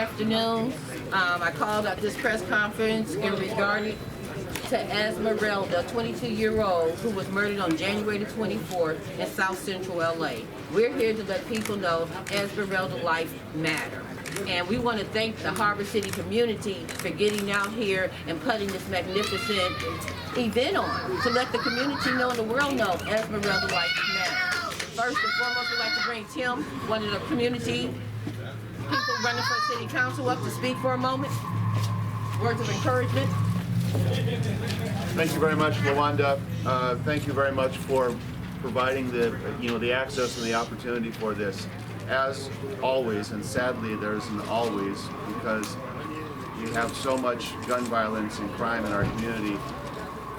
afternoon. I called at this press conference in regard to Ezmeralda, a 22-year-old who was murdered on January the 24th in South Central LA. We're here to let people know Ezmeralda life matters. And we want to thank the Harbor City community for getting out here and putting this magnificent event on to let the community know and the world know Ezmeralda life matters. First and foremost, we'd like to bring Tim, one of the community people running for city council, up to speak for a moment. Words of encouragement. Thank you very much, LaWanda. Thank you very much for providing the access and the opportunity for this. As always, and sadly there's an always, because you have so much gun violence and crime in our community.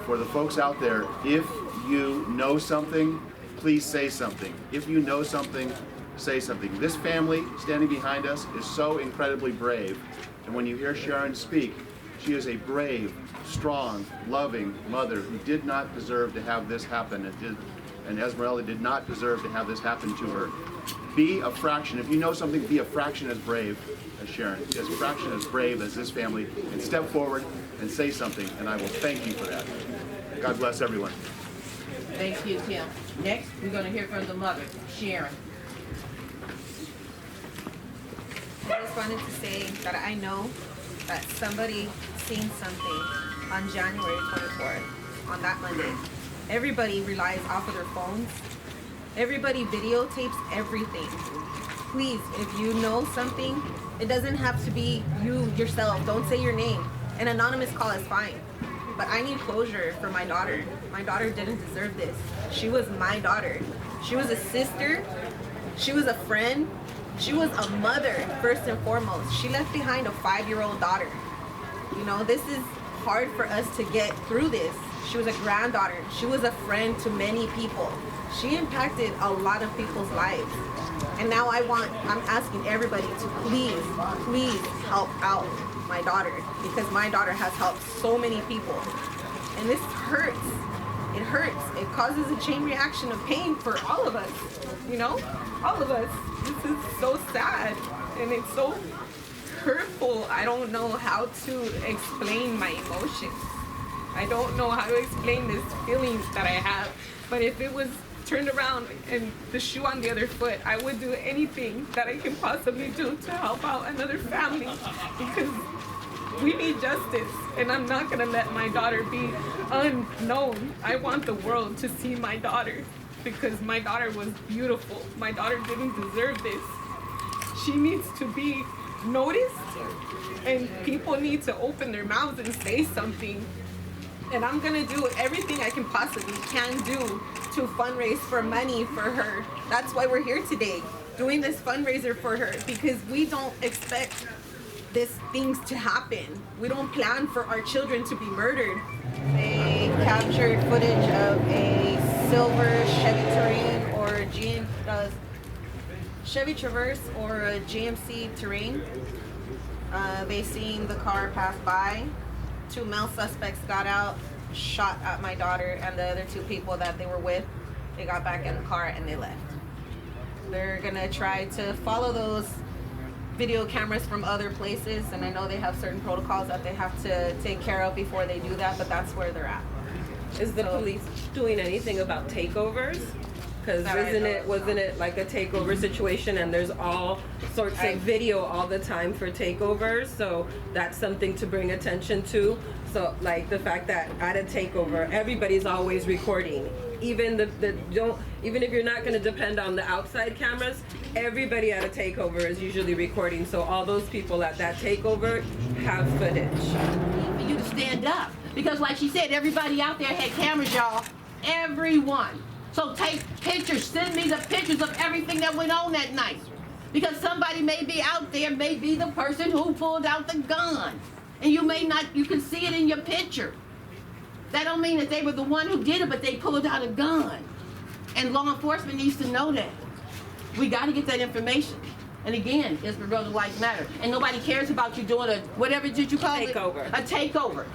For the folks out there, if you know something, please say something. If you know something, say something. This family standing behind us is so incredibly brave. And when you hear Sharon speak, she is a brave, strong, loving mother who did not deserve to have this happen. And Ezmeralda did not deserve to have this happen to her. Be a fraction. If you know something, be a fraction as brave as Sharon. Be a fraction as brave as this family. And step forward and say something. And I will thank you for that. God bless everyone. Thank you, Tim. Next, we're going to hear from the mother, Sharon. I just wanted to say that I know that somebody seen something on January 24th, on that Monday. Everybody relies off of their phones. Everybody videotapes everything. Please, if you know something, it doesn't have to be you yourself. Don't say your name. An anonymous call is fine. But I need closure for my daughter. My daughter didn't deserve this. She was my daughter. She was a sister. She was a friend. She was a mother, first and foremost. She left behind a 5-year-old daughter. You know, this is hard for us to get through this. She was a granddaughter. She was a friend to many people. She impacted a lot of people's lives. And now I'm asking everybody to please help out my daughter, because my daughter has helped so many people. And this hurts. It hurts. It causes a chain reaction of pain for all of us. You know? All of us. This is so sad. And it's so hurtful. I don't know how to explain my emotions. I don't know how to explain this feeling that I have. But if it was turned around and the shoe on the other foot, I would do anything that I can possibly do to help out another family, because we need justice, and I'm not gonna let my daughter be unknown. I want the world to see my daughter, because my daughter was beautiful. My daughter didn't deserve this. She needs to be noticed, and people need to open their mouths and say something. And I'm gonna do everything I can possibly do to fundraise for money for her. That's why we're here today, doing this fundraiser for her, because we don't expect these things to happen. We don't plan for our children to be murdered. They captured footage of a silver Chevy Terrain or a Chevy Traverse or a GMC Terrain. They seen the car pass by. 2 male suspects got out, shot at my daughter and the other 2 people that they were with. They got back in the car and they left. They're gonna try to follow those video cameras from other places, and I know they have certain protocols that they have to take care of before they do that, but that's where they're at. Is the police doing anything about takeovers? Because wasn't it like a takeover situation, and there's all sorts of video all the time for takeovers, so that's something to bring attention to. So like the fact that at a takeover everybody's always recording, even even if you're not going to depend on the outside cameras, everybody at a takeover is usually recording, so all those people at that takeover have footage. For you to stand up, because like she said, everybody out there had cameras, y'all. Everyone. So take pictures, send me the pictures of everything that went on that night. Because somebody may be out there, may be the person who pulled out the gun. And you can see it in your picture. That don't mean that they were the one who did it, but they pulled out a gun. And law enforcement needs to know that. We got to get that information. And again, Ezmeralda life matter. And nobody cares about you doing whatever did you call it? Takeover. A takeover.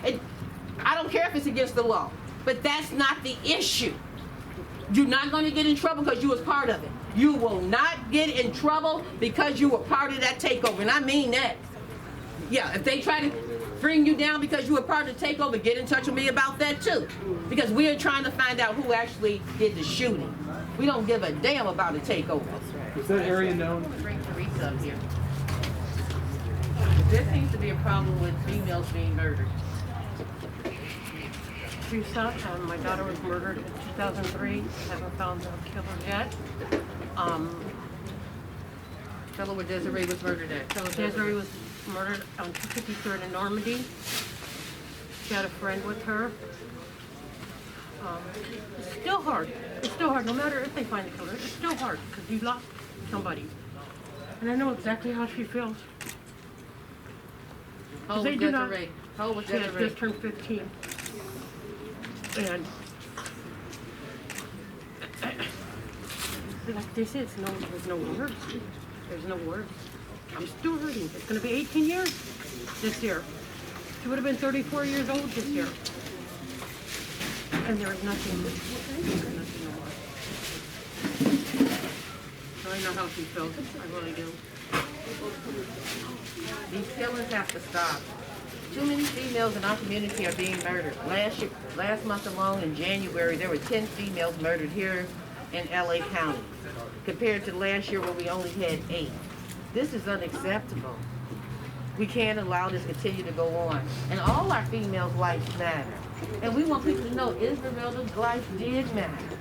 I don't care if it's against the law, but that's not the issue. You're not going to get in trouble because you was part of it. You will not get in trouble because you were part of that takeover, and I mean that. Yeah, if they try to bring you down because you were part of the takeover, get in touch with me about that too. Because we are trying to find out who actually did the shooting. We don't give a damn about a takeover. Is that area known? Bring Teresa up here. There seems to be a problem with females being murdered. Teresa, my daughter was murdered in 2003. Haven't found the killer yet. Tell her where Desiree was murdered at. Tell her Desiree was murdered on 253rd in Normandy. She had a friend with her. It's still hard. It's still hard, no matter if they find the killer. It's still hard because you lost somebody. And I know exactly how she feels. How old They was do not- Desiree? How old was She had Desiree? just turned 15. And like this is there's no words. There's no words. I'm still hurting. It's going to be 18 years this year. She would have been 34 years old this year. And there is nothing. There's nothing no more. So I know how she feels. I really do. These killings have to stop. Too many females in our community are being murdered. Last month alone, in January, there were 10 females murdered here in LA County, compared to last year where we only had 8. This is unacceptable. We can't allow this to continue to go on. And all our females' lives matter. And we want people to know Ezmeralda's life did matter.